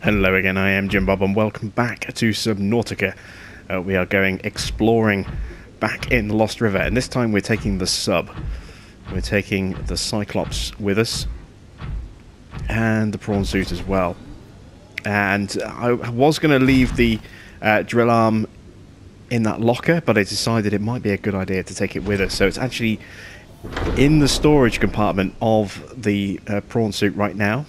Hello again, I am Jim Bob and welcome back to Subnautica. We are going exploring back in the Lost River, and this time we're taking the sub. We're taking the Cyclops with us, and the prawn suit as well. And I was going to leave the drill arm in that locker, but I decided it might be a good idea to take it with us. So it's actually in the storage compartment of the prawn suit right now.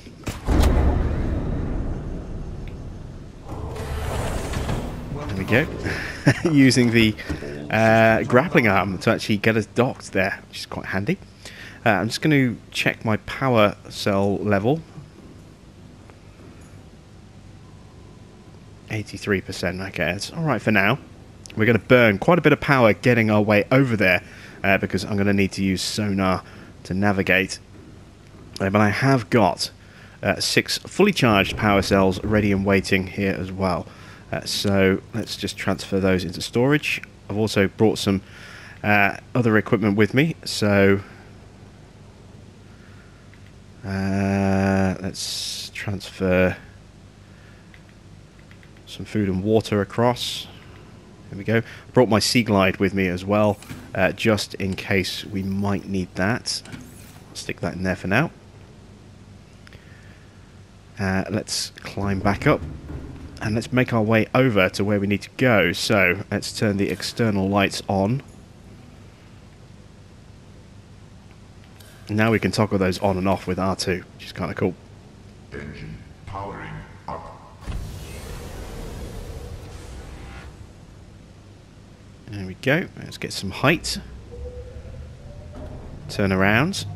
There we go. Using the grappling arm to actually get us docked there, which is quite handy. I'm just going to check my power cell level. 83%, okay, that's alright for now. We're going to burn quite a bit of power getting our way over there, because I'm going to need to use sonar to navigate. But I have got 6 fully charged power cells ready and waiting here as well. So let's just transfer those into storage. I've also brought some other equipment with me, so let's transfer some food and water across. There we go. Brought my Sea Glide with me as well, just in case we might need that. I'll stick that in there for now. Let's climb back up and let's make our way over to where we need to go. So let's turn the external lights on. Now we can toggle those on and off with R2, which is kind of cool. Engine powering up. There we go. Let's get some height. Turn around.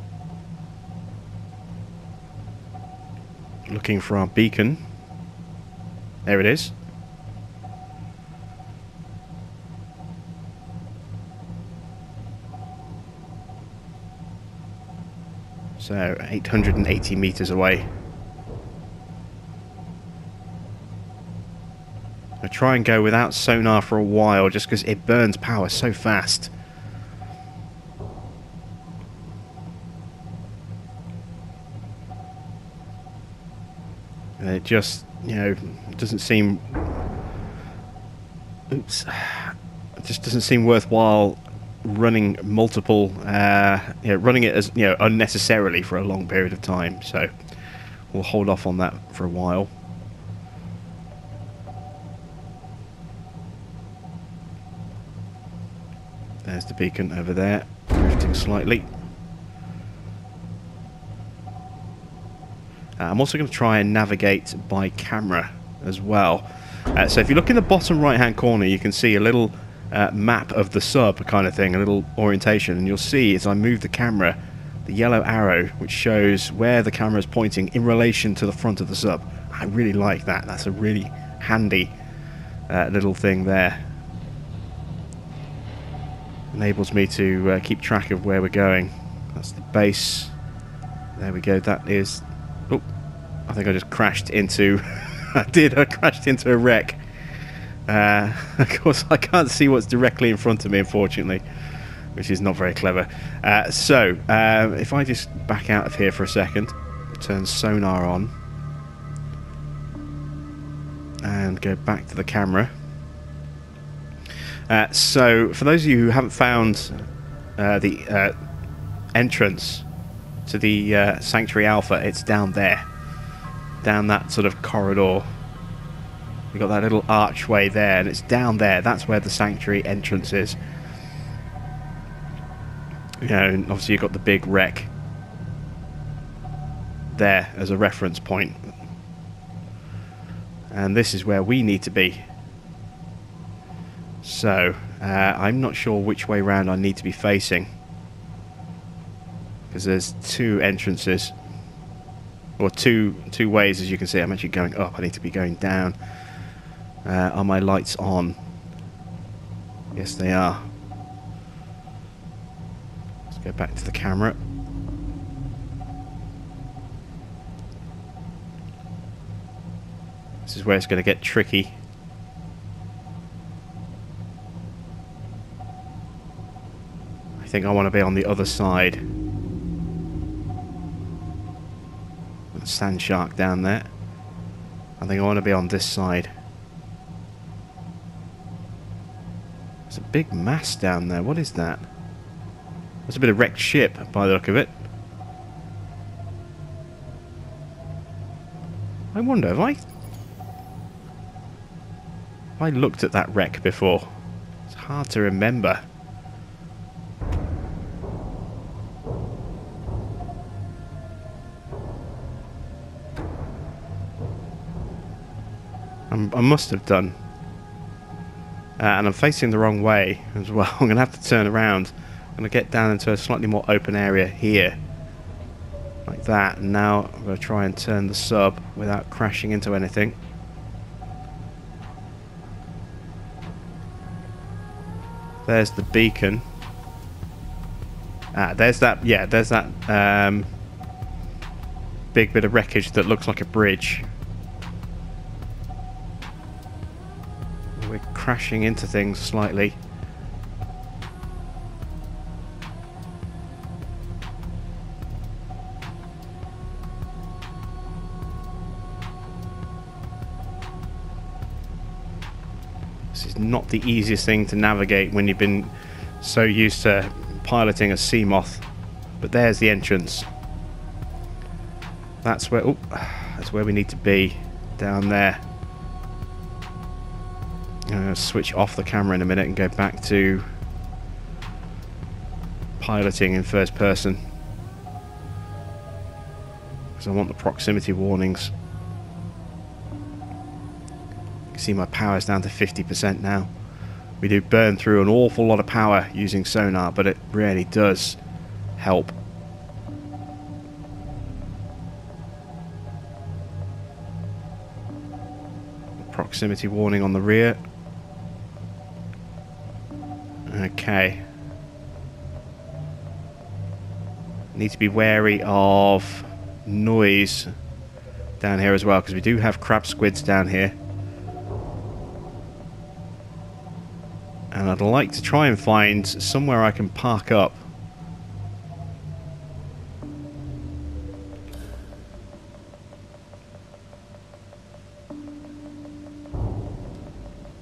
Looking for our beacon. There it is. So 880 meters away. I'll try and go without sonar for a while just because it burns power so fast. And it just, you know, doesn't seem... Oops. It just doesn't seem worthwhile running multiple, running it as, unnecessarily for a long period of time. So we'll hold off on that for a while. There's the beacon over there, drifting slightly. I'm also going to try and navigate by camera as well. So if you look in the bottom right hand corner, you can see a little map of the sub kind of thing, a little orientation, and you'll see as I move the camera, the yellow arrow which shows where the camera is pointing in relation to the front of the sub. I really like that. That's a really handy little thing there. Enables me to keep track of where we're going. That's the base. There we go. That is... Oh, I think I just crashed into... I crashed into a wreck. Of course, I can't see what's directly in front of me, unfortunately, which is not very clever. So, if I just back out of here for a second, turn sonar on, and go back to the camera. So, for those of you who haven't found the entrance to the Sanctuary Alpha, it's down there. Down that sort of corridor. You've got that little archway there, and it's down there. That's where the Sanctuary entrance is. And obviously you've got the big wreck there as a reference point. And this is where we need to be. So, I'm not sure which way round I need to be facing. Because there's 2 entrances. Or two ways, as you can see. I'm actually going up. I need to be going down. Are my lights on? Yes, they are. Let's go back to the camera. This is where it's going to get tricky. I think I want to be on the other side. Sand shark down there. I think I want to be on this side. There's a big mass down there. What is that? There's a bit of wrecked ship by the look of it. I wonder, have I looked at that wreck before? It's hard to remember. I must have done. And I'm facing the wrong way as well. I'm going to have to turn around. I'm going to get down into a slightly more open area here. Like that. And now I'm going to try and turn the sub without crashing into anything. There's the beacon. There's that, yeah, there's that big bit of wreckage that looks like a bridge. We're crashing into things slightly. This is not the easiest thing to navigate when you've been so used to piloting a sea moth. But there's the entrance. That's where we need to be, down there. I'm going to switch off the camera in a minute and go back to piloting in first person, because I want the proximity warnings. You can see my power's down to 50% now. We do burn through an awful lot of power using sonar, but it really does help. Proximity warning on the rear. Okay. Need to be wary of noise down here as well, because we do have crab squids down here. And I'd like to try and find somewhere I can park up.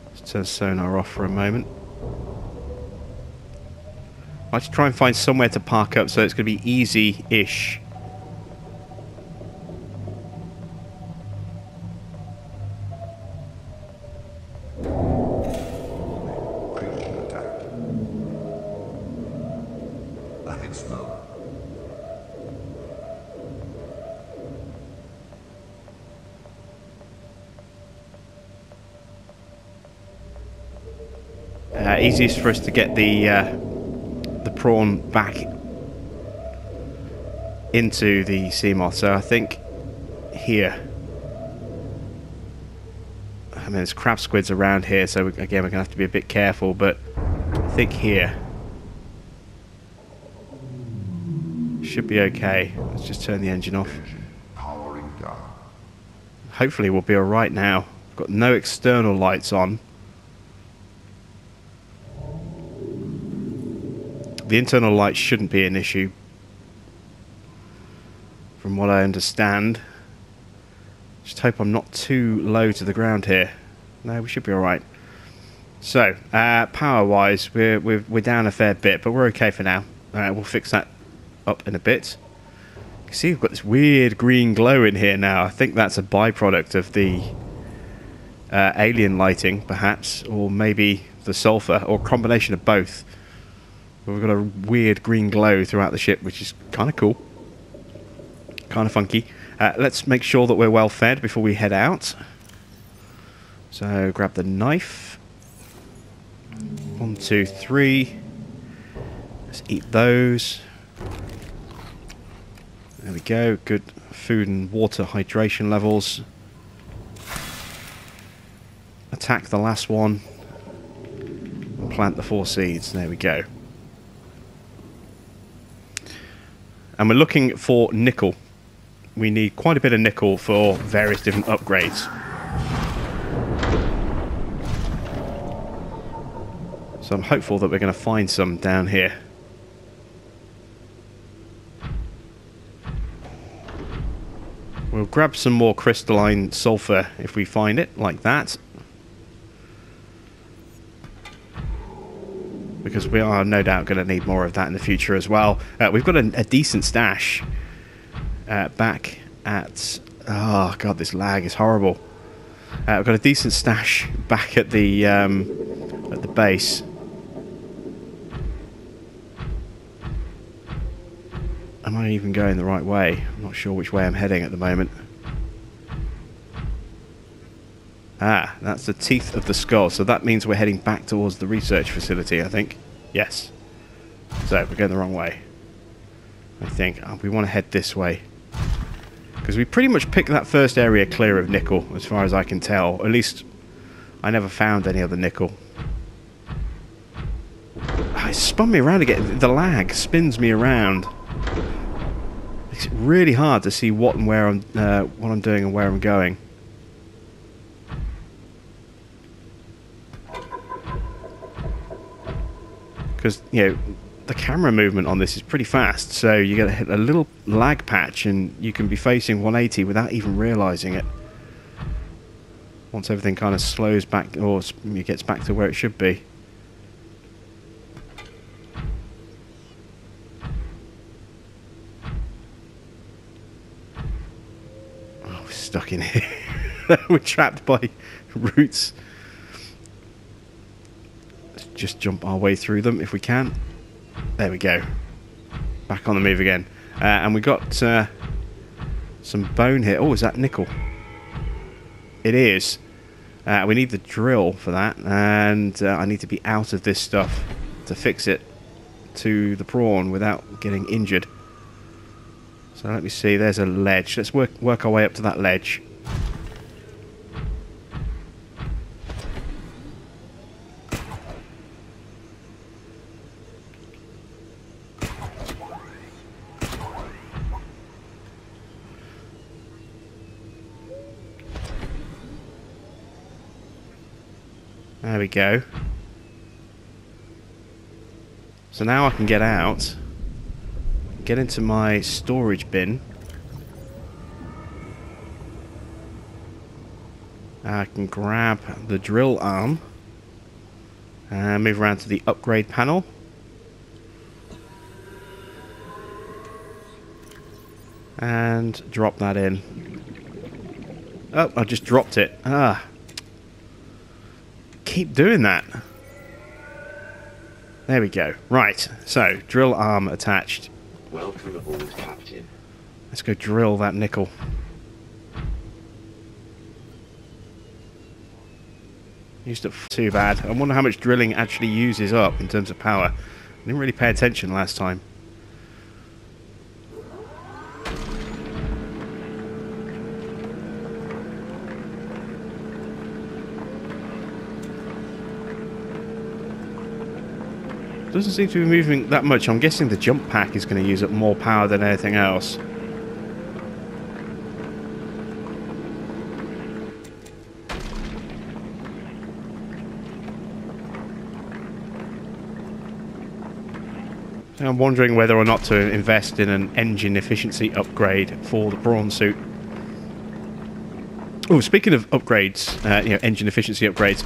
Let's turn sonar off for a moment. I'd like to try and find somewhere to park up so it's going to be easy-ish. Easiest for us to get the prawn back into the sea moth, so I think here. I mean, there's crab squids around here, so again we're going to have to be a bit careful, but I think here should be okay. Let's just turn the engine off. Powering down. Hopefully we'll be alright now. I've got no external lights on. The internal lights shouldn't be an issue, from what I understand. Just hope I'm not too low to the ground here. No, we should be alright. So, power-wise, we're down a fair bit, but we're okay for now. We'll fix that up in a bit. You can see we've got this weird green glow in here now. I think that's a byproduct of the alien lighting, perhaps, or maybe the sulfur, or a combination of both. But we've got a weird green glow throughout the ship, which is kind of cool. Kind of funky. Let's make sure that we're well fed before we head out. So, grab the knife. 1, 2, 3. Let's eat those. There we go. Good food and water hydration levels. Attack the last one. And plant the 4 seeds. There we go. And we're looking for nickel. We need quite a bit of nickel for various different upgrades. So I'm hopeful that we're going to find some down here. We'll grab some more crystalline sulfur if we find it, like that. Because we are no doubt going to need more of that in the future as well. We've got a decent stash back at... Oh, God, this lag is horrible. We've got a decent stash back at the base. Am I even going the right way? I'm not sure which way I'm heading at the moment. Ah, that's the teeth of the skull. So that means we're heading back towards the research facility, I think. Yes. So, we're going the wrong way. I think. We want to head this way. Because we pretty much picked that first area clear of nickel, as far as I can tell. At least, I never found any other nickel. It spun me around again. The lag spins me around. It's really hard to see what and where what I'm doing and where I'm going. Because, you know, the camera movement on this is pretty fast, so you get to hit a little lag patch and you can be facing 180 without even realising it. Once everything kind of slows back, or it gets back to where it should be. Oh, we're stuck in here. We're trapped by roots. Just jump our way through them if we can. There we go. Back on the move again. And we got some bone here. Oh, is that nickel? It is. We need the drill for that. And I need to be out of this stuff to fix it to the prawn without getting injured. So let me see. There's a ledge. Let's work our way up to that ledge. There we go. So now I can get out, get into my storage bin. I can grab the drill arm and move around to the upgrade panel. And drop that in. Oh, I just dropped it. Ah. Keep doing that. There we go. Right, so drill arm attached. Welcome aboard, Captain. Let's go drill that nickel. Used up too bad. I wonder how much drilling actually uses up in terms of power. I didn't really pay attention last time. Doesn't seem to be moving that much. I'm guessing the jump pack is going to use up more power than anything else. I'm wondering whether or not to invest in an engine efficiency upgrade for the prawn suit. Oh, speaking of upgrades, engine efficiency upgrades,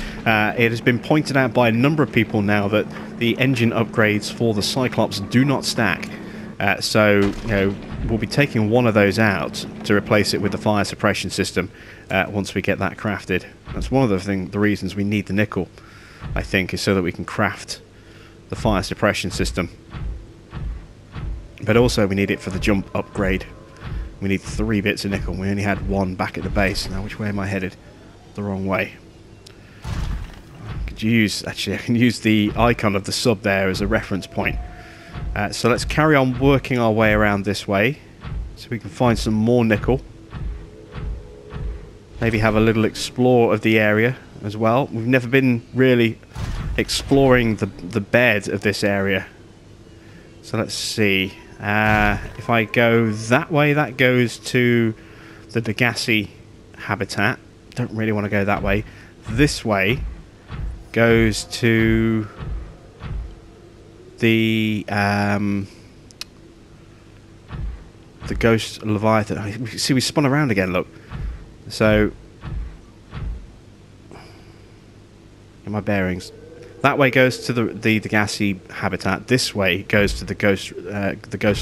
it has been pointed out by a number of people now that the engine upgrades for the Cyclops do not stack. So, we'll be taking one of those out to replace it with the fire suppression system once we get that crafted. That's one of the reasons we need the nickel, I think, is so that we can craft the fire suppression system. But also we need it for the jump upgrade. We need 3 bits of nickel. We only had 1 back at the base. Now, which way am I headed? The wrong way. I can use the icon of the sub there as a reference point. So let's carry on working our way around this way, so we can find some more nickel. Maybe have a little explore of the area as well. We've never been really exploring the bed of this area. So let's see. If I go that way, that goes to the Degassi habitat. Don't really want to go that way. This way goes to the the ghost Leviathan. See, we spun around again, look. So, get my bearings. That way goes to the gassy habitat. This way goes to the ghost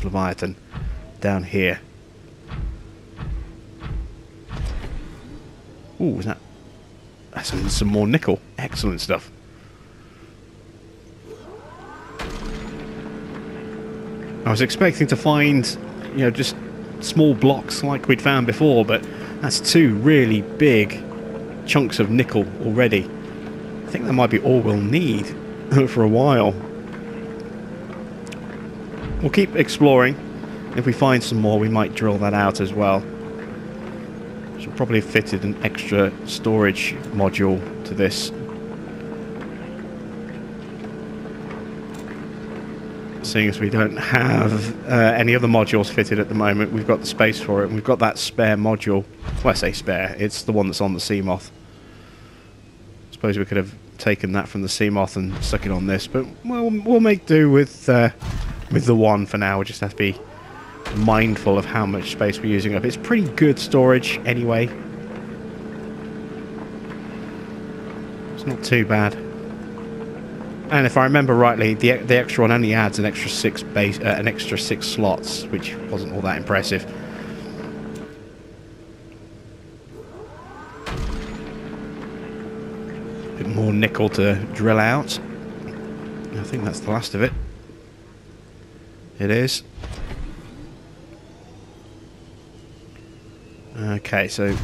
Leviathan down here. Ooh, is that... That's some more nickel. Excellent stuff. I was expecting to find, you know, just small blocks like we'd found before, but that's two really big chunks of nickel already. I think that might be all we'll need for a while. We'll keep exploring. If we find some more, we might drill that out as well. Should probably have fitted an extra storage module to this. Seeing as we don't have any other modules fitted at the moment, we've got the space for it, and we've got that spare module. Well, I say spare, it's the one that's on the Seamoth. I suppose we could have taken that from the Seamoth and stuck it on this, but we'll make do with the one for now. We'll just have to be mindful of how much space we're using up. It's pretty good storage anyway. It's not too bad. And if I remember rightly, the extra one only adds an extra six slots, which wasn't all that impressive. A bit more nickel to drill out. I think that's the last of it. It is. Okay, so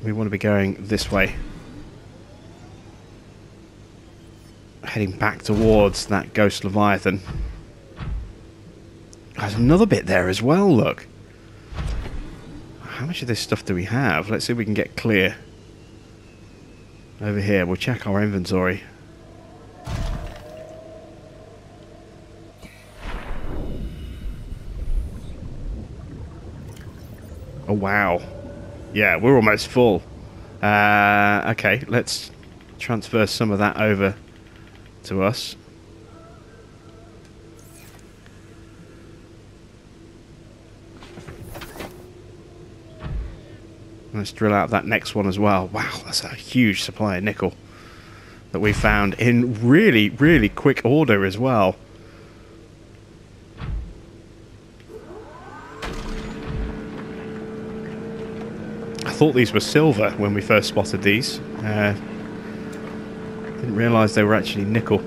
we want to be going this way. Heading back towards that ghost Leviathan. There's another bit there as well, look. How much of this stuff do we have? Let's see if we can get clear. Over here, we'll check our inventory. Oh wow. Yeah, we're almost full. Okay, let's transfer some of that over to us. Let's drill out that next one as well. Wow, that's a huge supply of nickel that we found in really, really quick order as well. I thought these were silver when we first spotted these. Didn't realise they were actually nickel.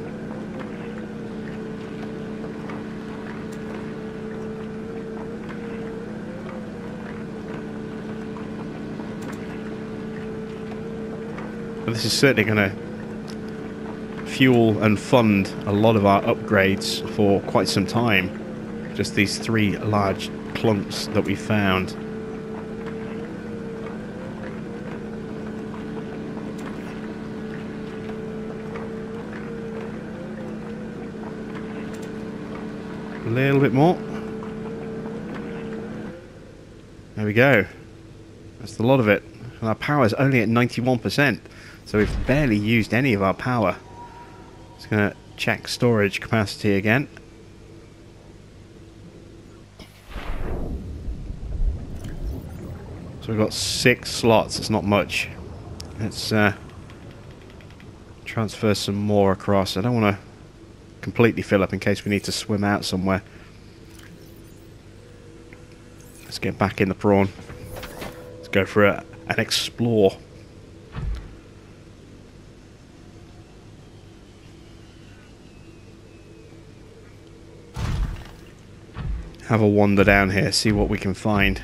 But this is certainly going to fuel and fund a lot of our upgrades for quite some time. Just these three large clumps that we found. A little bit more. There we go. That's a lot of it. And our power is only at 91%. So we've barely used any of our power. Just going to check storage capacity again. So we've got 6 slots. It's not much. Let's transfer some more across. I don't want to completely fill up in case we need to swim out somewhere. Let's get back in the prawn. Let's go for an explore. Have a wander down here, see what we can find.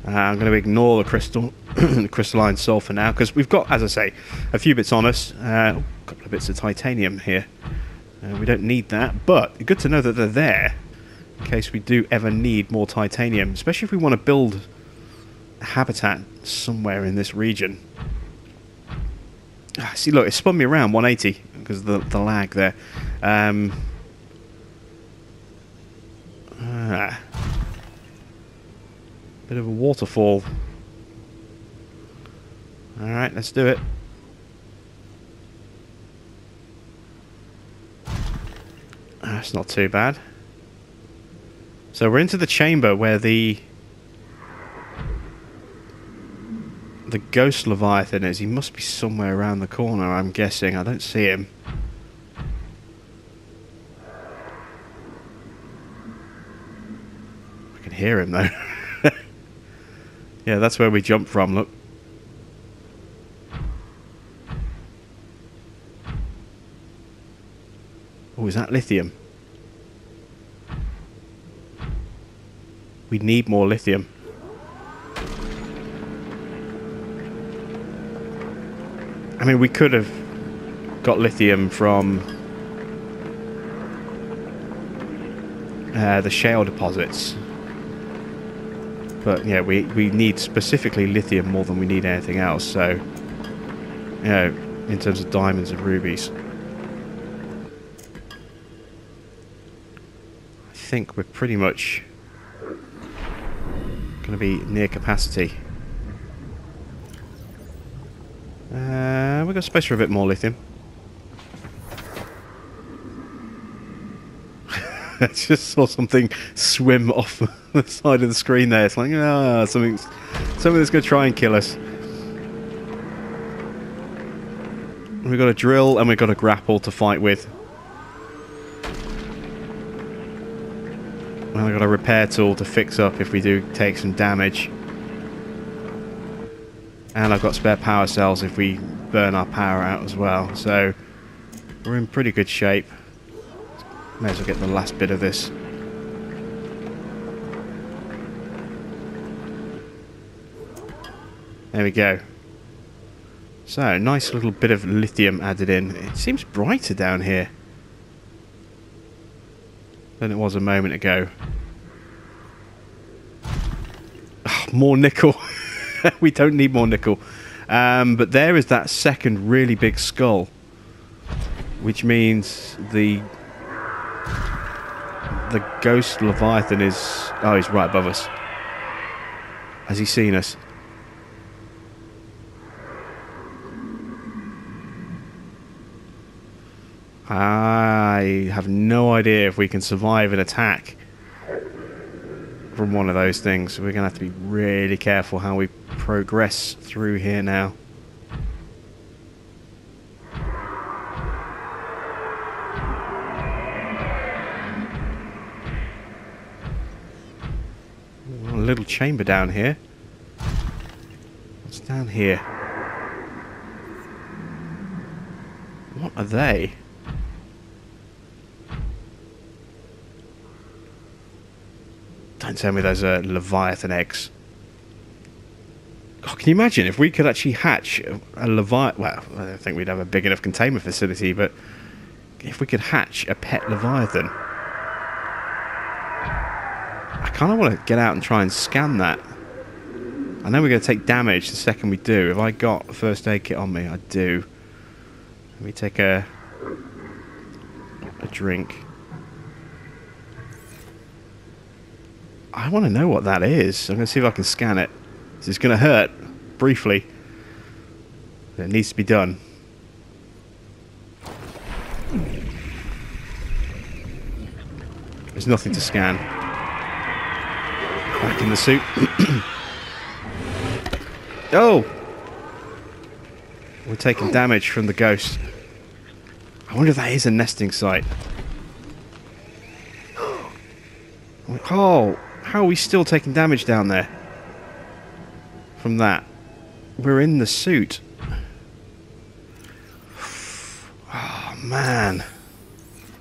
I'm going to ignore the the crystalline sulfur now, because we've got, as I say, a few bits on us. A couple of bits of titanium here. We don't need that, but good to know that they're there in case we do ever need more titanium, especially if we want to build a habitat somewhere in this region. See, look, it spun me around 180 because of the lag there. Bit of a waterfall. Alright, let's do it. That's not too bad. So we're into the chamber where the ghost Leviathan is. He must be somewhere around the corner, I'm guessing. I don't see him. I can hear him though. Yeah, that's where we jumped from, look. Oh, is that lithium? We need more lithium. I mean, we could have got lithium from the shale deposits. But, yeah, we need specifically lithium more than we need anything else. So, you know, in terms of diamonds and rubies. I think we're pretty much going to be near capacity. We've got space for a bit more lithium. I just saw something swim off the side of the screen there. It's like, ah, something that's going to try and kill us. We've got a drill and we've got a grapple to fight with. And I've got a repair tool to fix up if we do take some damage. And I've got spare power cells if we burn our power out as well. So we're in pretty good shape. May as well get the last bit of this. There we go. So, nice little bit of lithium added in. It seems brighter down here than it was a moment ago. Oh, more nickel. We don't need more nickel. But there is that second really big skull, which means the ghost Leviathan is... Oh, he's right above us. Has he seen us? I have no idea if we can survive an attack from one of those things. We're going to have to be really careful how we progress through here now. A little chamber down here. What's down here? What are they? Don't tell me those are Leviathan eggs. God, can you imagine if we could actually hatch a Leviathan... Well, I don't think we'd have a big enough containment facility, but if we could hatch a pet Leviathan... I kind of want to get out and try and scan that. I know we're going to take damage the second we do. Have I got a first aid kit on me? I do. Let me take a drink. I want to know what that is. I'm going to see if I can scan it. It's going to hurt, briefly. It needs to be done. There's nothing to scan. Back in the suit. Oh! We're taking damage from the ghost. I wonder if that is a nesting site. Oh! How are we still taking damage down there? From that. We're in the suit. Oh, man.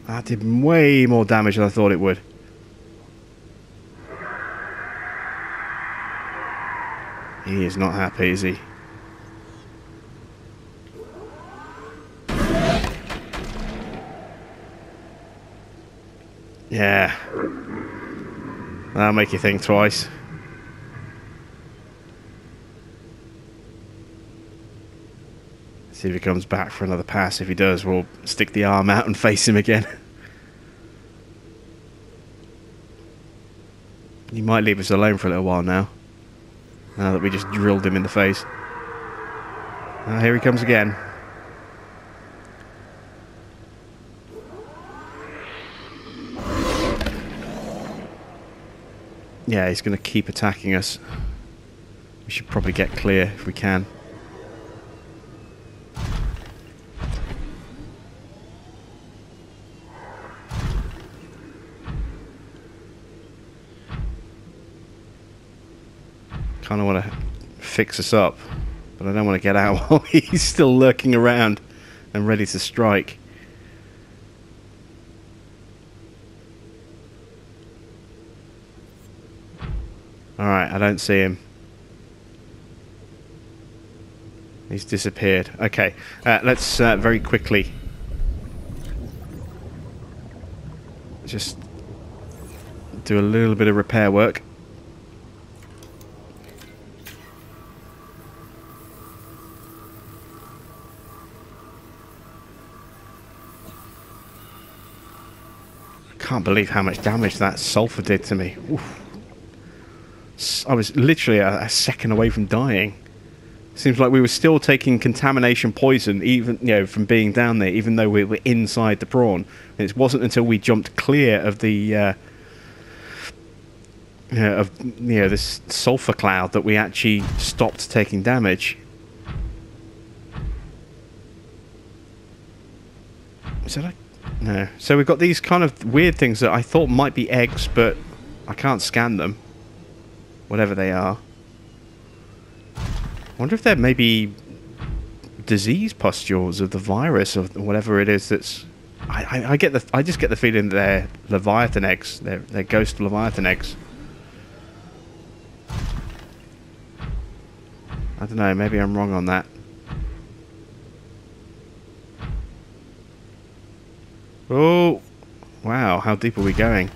That did way more damage than I thought it would. He is not happy, is he? Yeah. That'll make you think twice. See if he comes back for another pass. If he does, we'll stick the arm out and face him again. He might leave us alone for a little while now. Now that we just drilled him in the face. Here he comes again. Yeah, he's going to keep attacking us. We should probably get clear if we can. Kind of want to fix us up, but I don't want to get out while he's still lurking around and ready to strike. Alright, I don't see him. He's disappeared. Okay, let's very quickly just do a little bit of repair work. Can't believe how much damage that sulfur did to me. Oof. I was literally a second away from dying. Seems like we were still taking contamination poison, even from being down there, even though we were inside the prawn. And it wasn't until we jumped clear of the this sulfur cloud that we actually stopped taking damage. Is that no. So we've got these kind of weird things that I thought might be eggs, but I can't scan them. Whatever they are. I wonder if they're maybe disease pustules of the virus or whatever it is that's... I just get the feeling that they're Leviathan eggs. They're ghost Leviathan eggs. I don't know, maybe I'm wrong on that. Oh, wow, how deep are we going?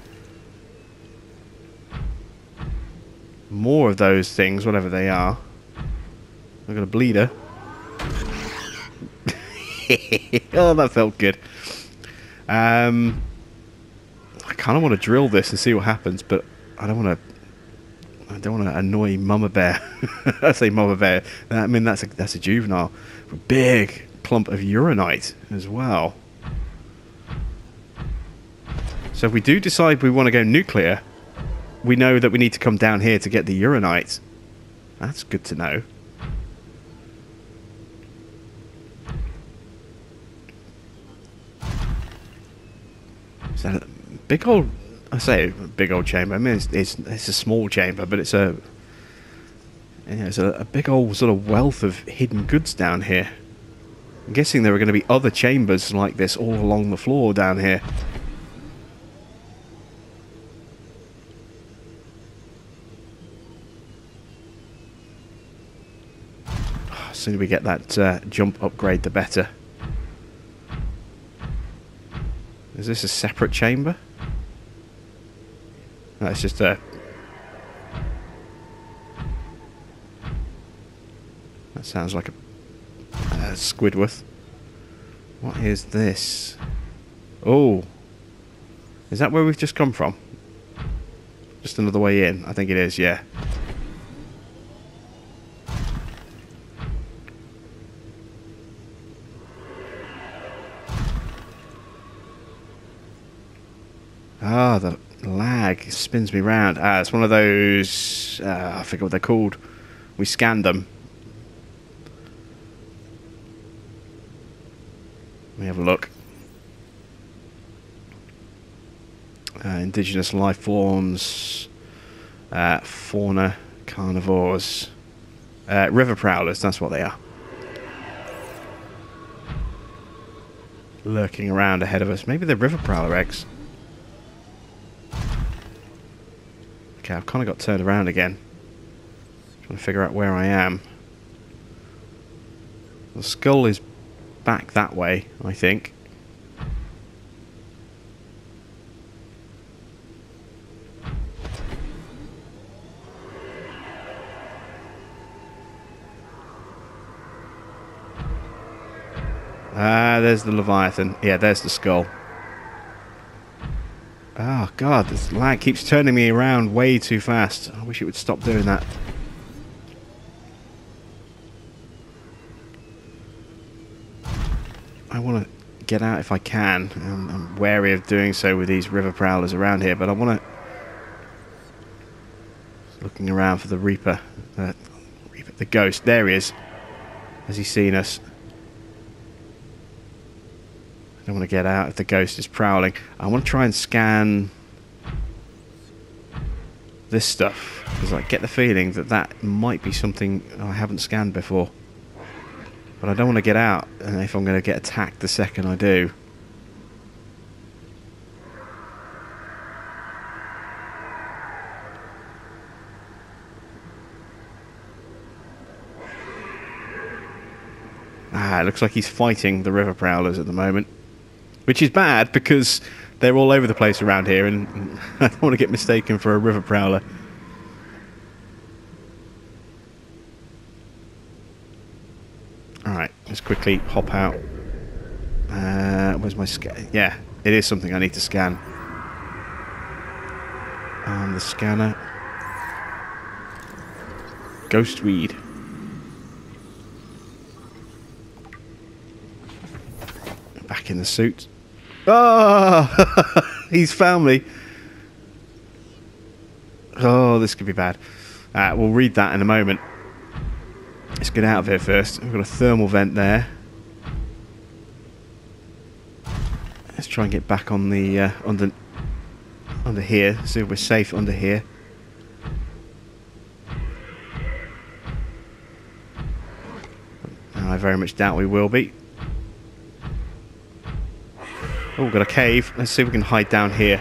More of those things, whatever they are. I've got a bleeder. Oh, that felt good. I kind of want to drill this and see what happens, but I don't want to annoy Mama Bear. I say Mama Bear. I mean that's a juvenile. A big clump of uranite as well. So if we do decide we want to go nuclear, we know that we need to come down here to get the uranite. That's good to know. Is that a big old... I say a big old chamber. I mean, it's a small chamber, but it's a big old sort of wealth of hidden goods down here. I'm guessing there are going to be other chambers like this all along the floor down here. The sooner we get that jump upgrade, the better. Is this a separate chamber? No, it's just a... That sounds like a Squidward. What is this? Oh! Is that where we've just come from? Just another way in? I think it is, yeah. Ah, the lag spins me round. Ah, it's one of those... I forget what they're called. We scanned them. Let me have a look. Indigenous life forms, fauna, carnivores, river prowlers, that's what they are. Lurking around ahead of us. Maybe they're river prowler eggs. Okay, I've kind of got turned around again. Trying to figure out where I am. The skull is back that way, I think. There's the Leviathan. Yeah, there's the skull. Oh god, this lag keeps turning me around way too fast. I wish it would stop doing that. I want to get out if I can. I'm wary of doing so with these river prowlers around here, but I want to... Looking around for the Reaper. The ghost. There he is. Has he seen us? I don't want to get out if the ghost is prowling. I want to try and scan this stuff, because I get the feeling that that might be something I haven't scanned before. But I don't want to get out, and if I'm going to get attacked the second I do. It looks like he's fighting the river prowlers at the moment, which is bad because they're all over the place around here, and I don't want to get mistaken for a river prowler. Alright, let's quickly hop out. Where's my scan? Yeah, it is something I need to scan. And the scanner. Ghostweed. Back in the suit. Oh! He's found me. Oh, this could be bad. We'll read that in a moment. Let's get out of here first. We've got a thermal vent there. Let's try and get back on the under here. See if we're safe under here. I very much doubt we will be. Oh, we've got a cave. Let's see if we can hide down here.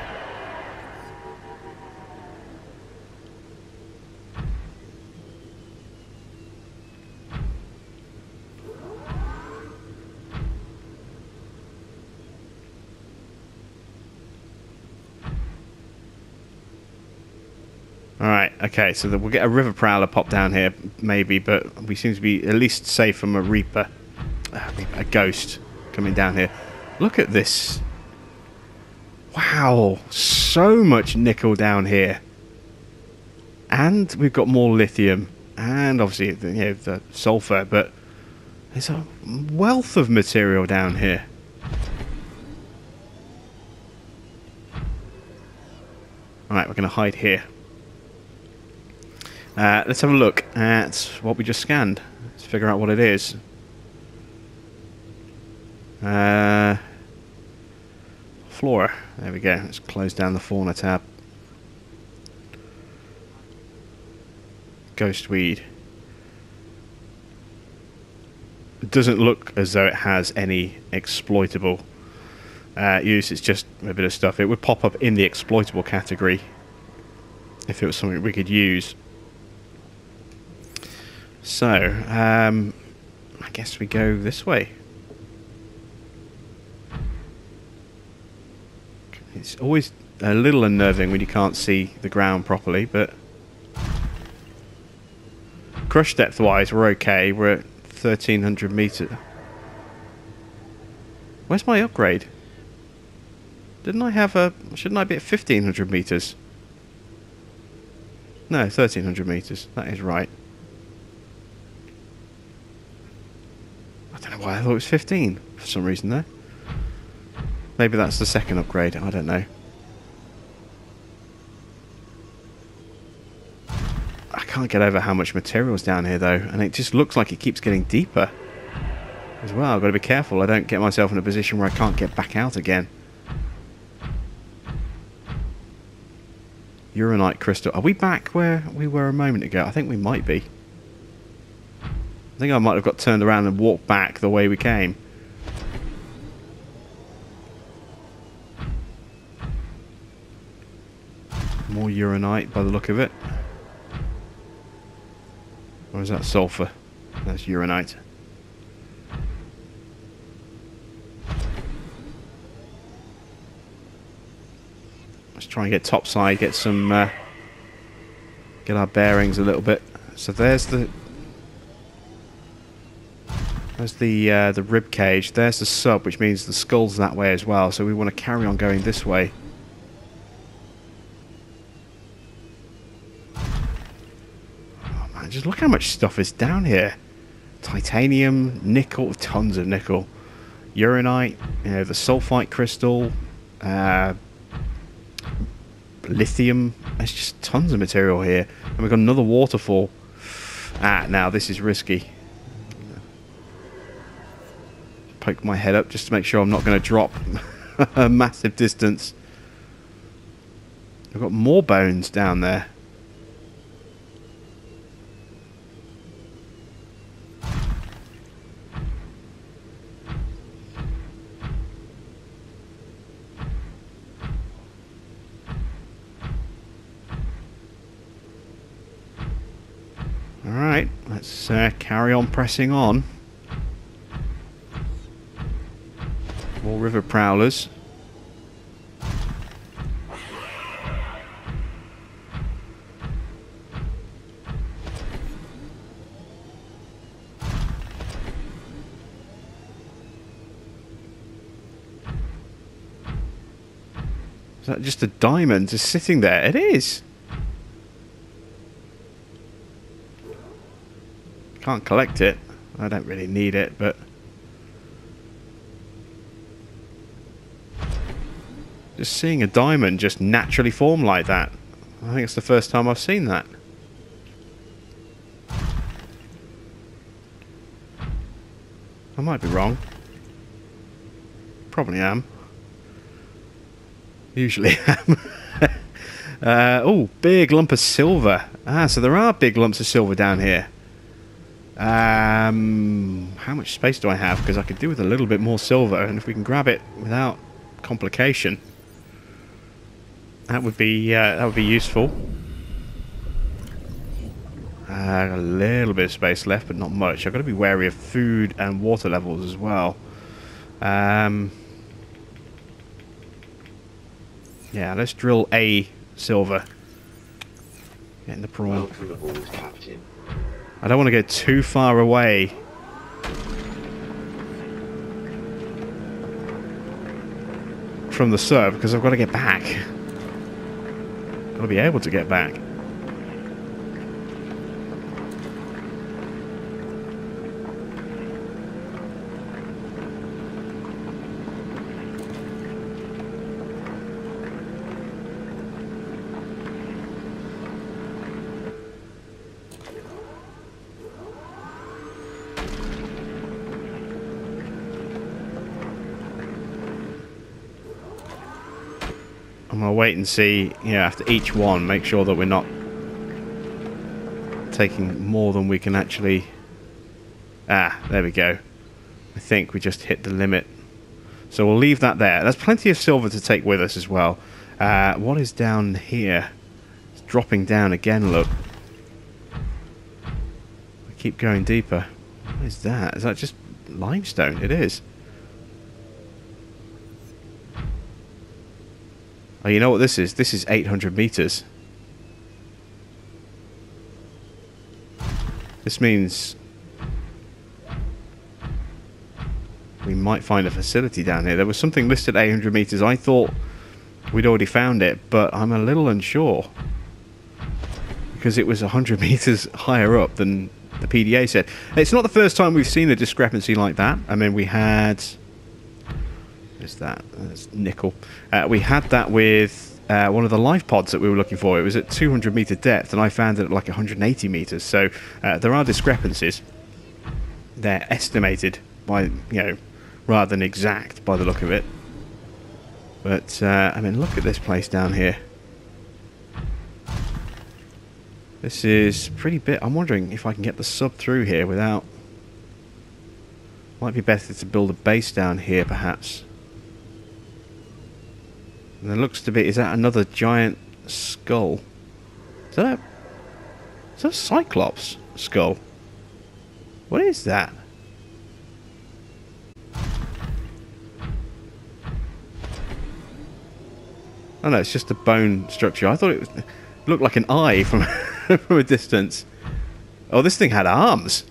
Alright, okay, so we'll get a river prowler pop down here, maybe, but we seem to be at least safe from a reaper. A ghost coming down here. Look at this. Wow, so much nickel down here. And we've got more lithium. And obviously, the sulfur, but there's a wealth of material down here. Alright, we're going to hide here. Let's have a look at what we just scanned. Let's figure out what it is. Flora. There we go. Let's close down the fauna tab. Ghostweed. It doesn't look as though it has any exploitable use. It's just a bit of stuff. It would pop up in the exploitable category if it was something we could use. So, I guess we go this way. It's always a little unnerving when you can't see the ground properly, but crush depth wise we're okay. We're at 1300 meters. Where's my upgrade? Didn't I have a... Shouldn't I be at 1500 meters? No, 1300 meters. That is right. I don't know why I thought it was 15 for some reason there. Maybe that's the second upgrade, I don't know. I can't get over how much material's down here though, and it just looks like it keeps getting deeper as well. I've got to be careful I don't get myself in a position where I can't get back out again. Uranite crystal. Are we back where we were a moment ago? I think we might be. I think I might have got turned around and walked back the way we came. More uranite by the look of it. Or is that sulfur? That's uranite. Let's try and get topside, get some get our bearings a little bit. So there's the rib cage. There's the sub, which means the skull's that way as well. So we want to carry on going this way. Just look how much stuff is down here. Titanium, nickel, tons of nickel. Uranite, the sulfite crystal. lithium. There's just tons of material here. And we've got another waterfall. Ah, now this is risky. Poke my head up just to make sure I'm not going to drop a massive distance. We've got more bones down there. Alright, let's carry on pressing on. More river prowlers. Is that just a diamond just sitting there? It is! Can't collect it. I don't really need it, but... just seeing a diamond just naturally form like that. I think it's the first time I've seen that. I might be wrong. Probably am. Usually am. Oh, big lump of silver. Ah, so there are big lumps of silver down here. How much space do I have? Because I could do with a little bit more silver, and if we can grab it without complication, that would be useful. A little bit of space left, but not much. I've got to be wary of food and water levels as well. Yeah, let's drill a silver. Getting the prawn. Welcome aboard, Captain. I don't want to go too far away. From the sub, because I've got to get back. Got to be able to get back. I'm going to wait and see, you know, after each one, make sure that we're not taking more than we can actually... Ah, there we go. I think we just hit the limit. So we'll leave that there. There's plenty of silver to take with us as well. What is down here? It's dropping down again, look. I keep going deeper. What is that? Is that just limestone? It is. Oh, you know what this is? This is 800 meters. This means we might find a facility down here. There was something listed at 800 meters. I thought we'd already found it, but I'm a little unsure. Because it was 100 meters higher up than the PDA said. It's not the first time we've seen a discrepancy like that. I mean, we had... Is that? That's nickel. We had that with one of the life pods that we were looking for. It was at 200 meter depth, and I found it at like 180 meters. So there are discrepancies. They're estimated by, you know, rather than exact by the look of it. But I mean, look at this place down here. This is pretty big. I'm wondering if I can get the sub through here without... Might be better to build a base down here, perhaps. And there looks to be... Is that another giant skull? Is that a Cyclops Skull? What is that? Oh no, it's just a bone structure. I thought it looked like an eye from, from a distance. Oh, this thing had arms.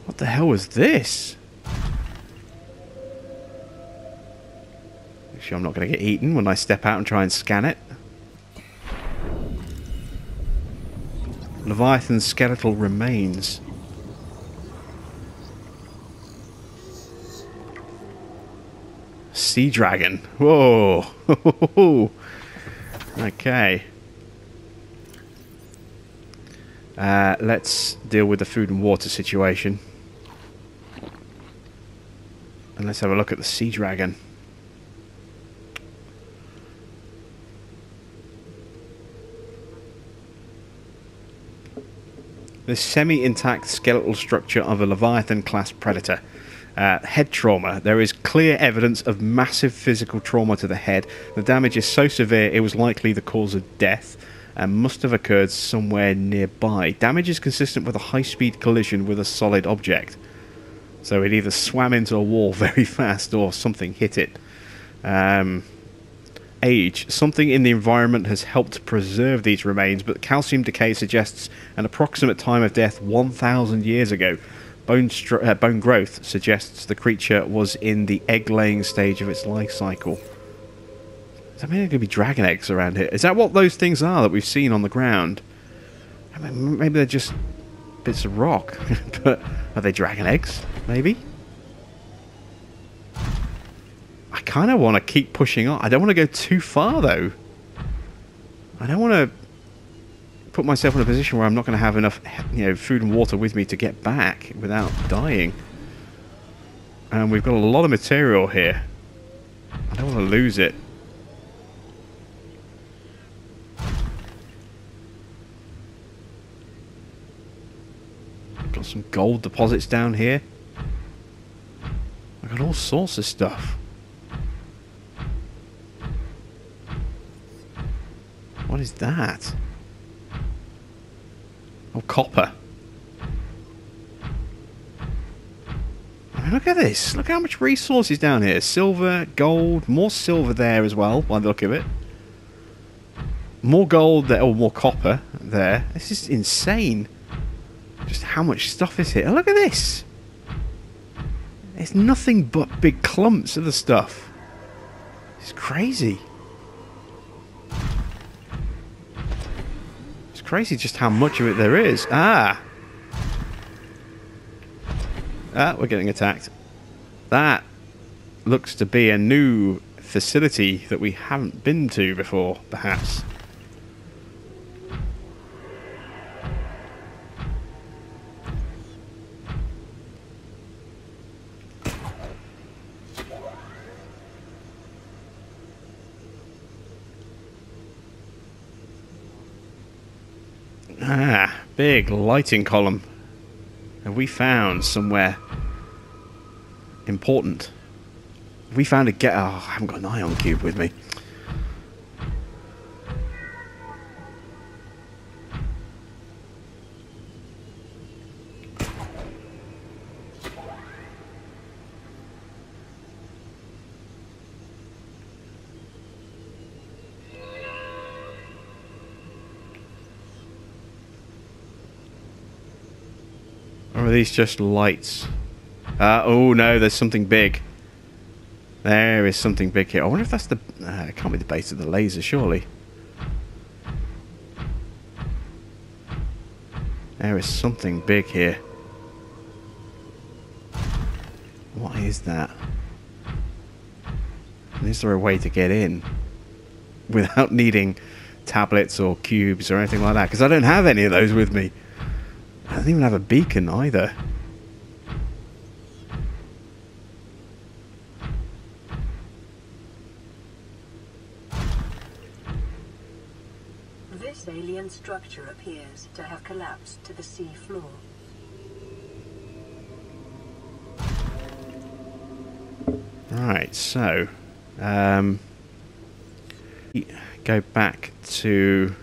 What the hell was this? Make sure I'm not going to get eaten when I step out and try and scan it. Leviathan skeletal remains. sea dragon. Whoa. Okay. Let's deal with the food and water situation. And let's have a look at the sea dragon. The semi-intact skeletal structure of a Leviathan-class predator. Head trauma. There is clear evidence of massive physical trauma to the head. The damage is so severe it was likely the cause of death and must have occurred somewhere nearby. Damage is consistent with a high-speed collision with a solid object. So it either swam into a wall very fast or something hit it. Age. Something in the environment has helped preserve these remains, but calcium decay suggests an approximate time of death 1,000 years ago. Bone growth suggests the creature was in the egg-laying stage of its life cycle. Does that mean there are going to be dragon eggs around here? Is that what those things are that we've seen on the ground? I mean, maybe they're just bits of rock. But are they dragon eggs? Maybe? I kind of want to keep pushing on. I don't want to go too far, though. I don't want to put myself in a position where I'm not going to have enough, food and water with me to get back without dying. And we've got a lot of material here. I don't want to lose it. Got some gold deposits down here. I've got all sorts of stuff. What is that? Oh, copper. I mean, look at this. Look how much resources down here. Silver, gold, more silver there as well, by the look of it. More gold there, or more copper there. This is insane. Just how much stuff is here. Oh, look at this. It's nothing but big clumps of the stuff. It's crazy. Crazy just how much of it there is. We're getting attacked. That looks to be a new facility that we haven't been to before, perhaps. Big lighting column. Have we found somewhere important? Have we found a oh, I haven't got an ion cube with me. Or are these just lights? Oh no, there's something big. There is something big here. I wonder if that's the... it can't be the base of the laser, surely. There is something big here. What is that? And is there a way to get in without needing tablets or cubes or anything like that? Because I don't have any of those with me. I don't even have a beacon either. This alien structure appears to have collapsed to the sea floor. Right, so go back to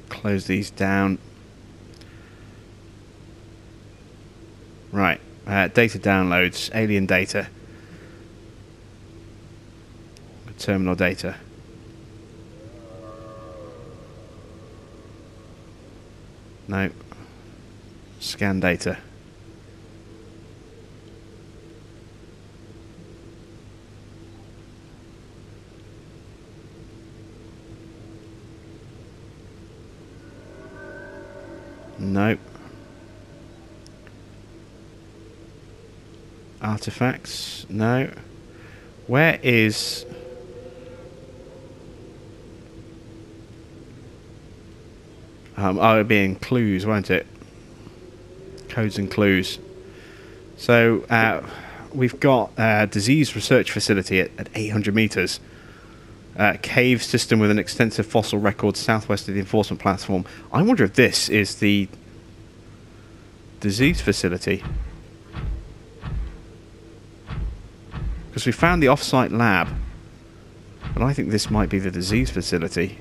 close these down. Right, data downloads, alien data, terminal data. No. Scan data. Nope. Artifacts? No. Where is... oh, it'd be in clues, won't it? Codes and clues. So, we've got a disease research facility at 800 meters. Cave system with an extensive fossil record southwest of the enforcement platform. I wonder if this is the disease facility. Because we found the off-site lab. But I think this might be the disease facility.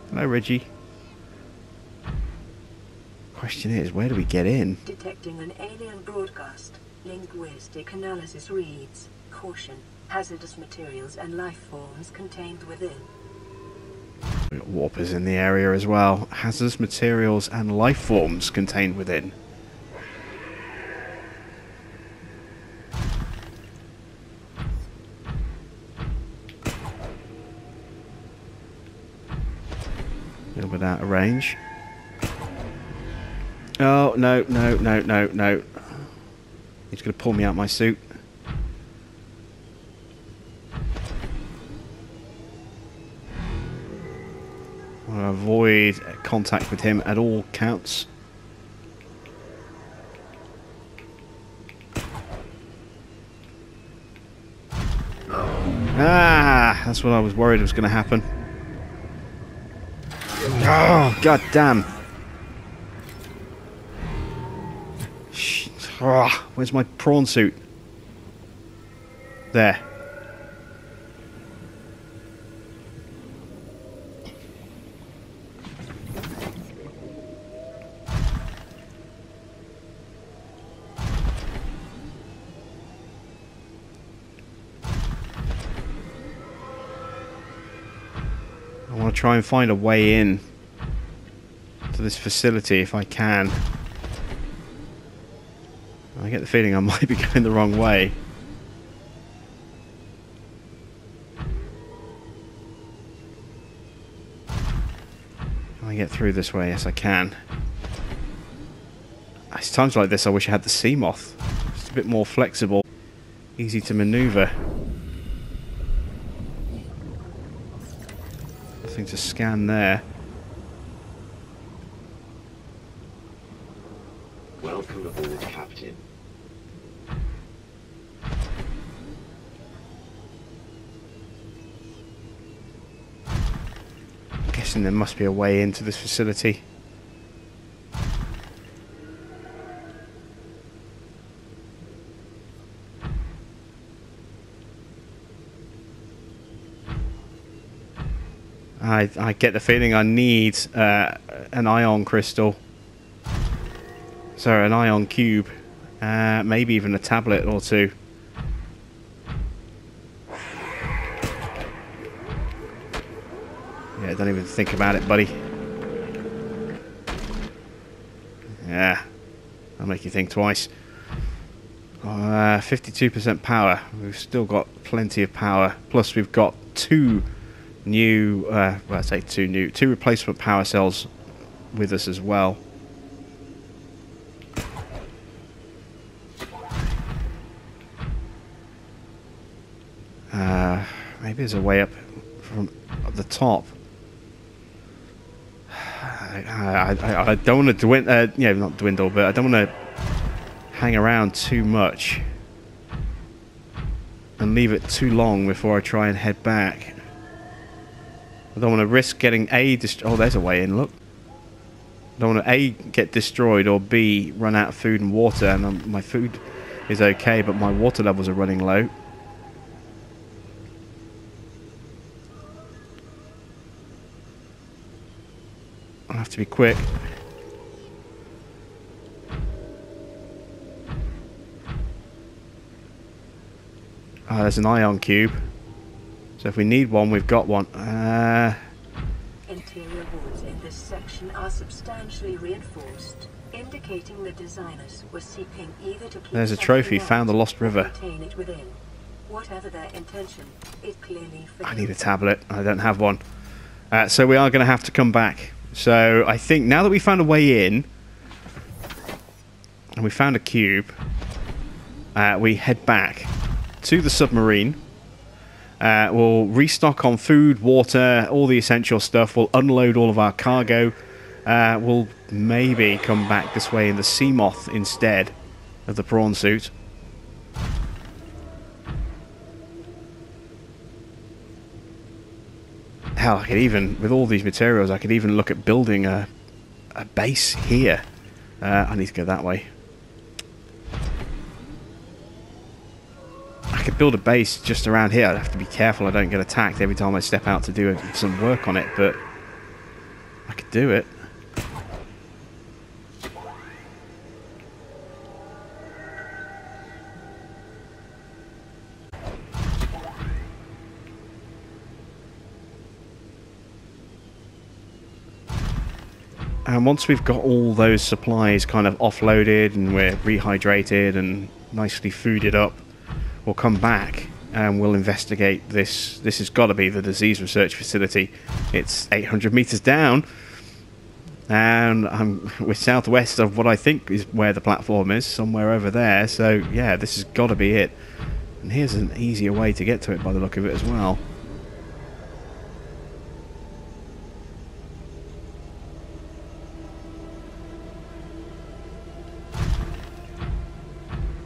Hello, Reggie. Question is, where do we get in? Detecting an alien broadcast. Linguistic analysis reads, caution, hazardous materials and life forms contained within. We've got warpers in the area as well. Hazardous materials and life forms contained within. A little bit out of range. Oh, no, no, no, no, no. He's going to pull me out my suit. I want to avoid contact with him at all counts. Ah, that's what I was worried was going to happen. Oh, god damn. Where's my prawn suit? There. I want to try and find a way in to this facility if I can. I get the feeling I might be going the wrong way. Can I get through this way? Yes, I can. It's times like this I wish I had the sea moth. Just a bit more flexible. Easy to maneuver. Nothing to scan there. Welcome aboard, Captain. I'm guessing there must be a way into this facility. I get the feeling I need an ion crystal. Sorry, an ion cube. Maybe even a tablet or two. Yeah, don't even think about it, buddy. Yeah, that'll make you think twice. 52% power. We've still got plenty of power. Plus, we've got two new, well, I say two replacement power cells with us as well. Maybe there's a way up from the top. I don't want to dwindle, yeah, not dwindle, but I don't want to hang around too much and leave it too long before I try and head back. I don't want to risk getting oh, there's a way in, look. I don't want to A, get destroyed, or B, run out of food and water. And my food is okay, but my water levels are running low. I'll have to be quick. Oh, there's an ion cube. So if we need one, we've got one. Interior walls in this section are substantially reinforced, indicating the designers were seeking either to keep There's a trophy, found the lost river. retain it within. Whatever their intention, it clearly failed. I need a tablet. I don't have one. So we are going to have to come back. So I think now that we found a way in, and we found a cube, we head back to the submarine. We'll restock on food, water, all the essential stuff. We'll unload all of our cargo. We'll maybe come back this way in the Seamoth instead of the prawn suit. Hell, I could even, with all these materials, I could even look at building a base here. I need to go that way. I could build a base just around here. I'd have to be careful I don't get attacked every time I step out to do some work on it, but I could do it. And once we've got all those supplies kind of offloaded and we're rehydrated and nicely fooded up, we'll come back and we'll investigate this. This has got to be the disease research facility. It's 800 meters down, and we're southwest of what I think is where the platform is, somewhere over there. So yeah, this has got to be it. And here's an easier way to get to it by the look of it as well.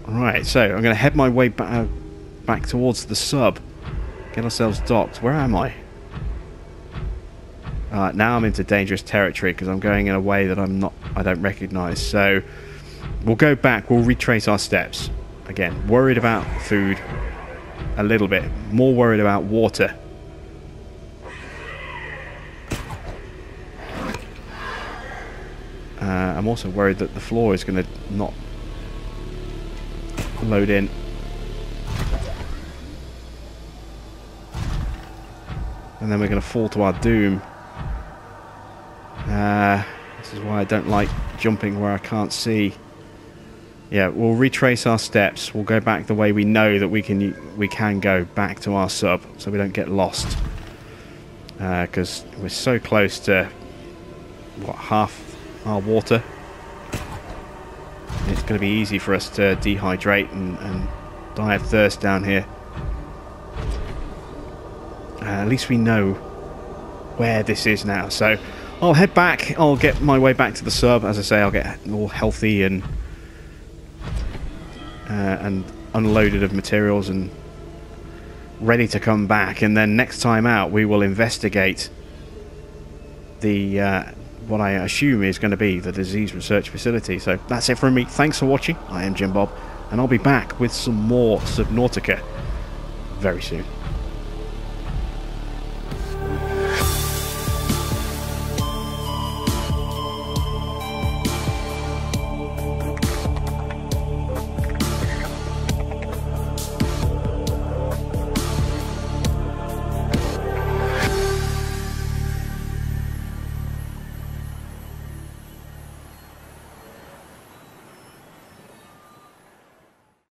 Right, so I'm going to head my way back towards the sub. Get ourselves docked. Where am I? Now I'm into dangerous territory because I'm going in a way that I don't recognise. So we'll go back. We'll retrace our steps. Again, worried about food a little bit. More worried about water. I'm also worried that the floor is going to not load in. And then we're going to fall to our doom. This is why I don't like jumping where I can't see. Yeah, we'll retrace our steps. We'll go back the way we know that we can go back to our sub, so we don't get lost. Because we're so close to what, half our water. It's going to be easy for us to dehydrate and die of thirst down here. At least we know where this is now. So I'll head back. I'll get my way back to the sub. As I say, I'll get all healthy and unloaded of materials and ready to come back. And then next time out, we will investigate the what I assume is going to be the disease research facility. So that's it from me. Thanks for watching. I am Jim Bob, and I'll be back with some more Subnautica very soon.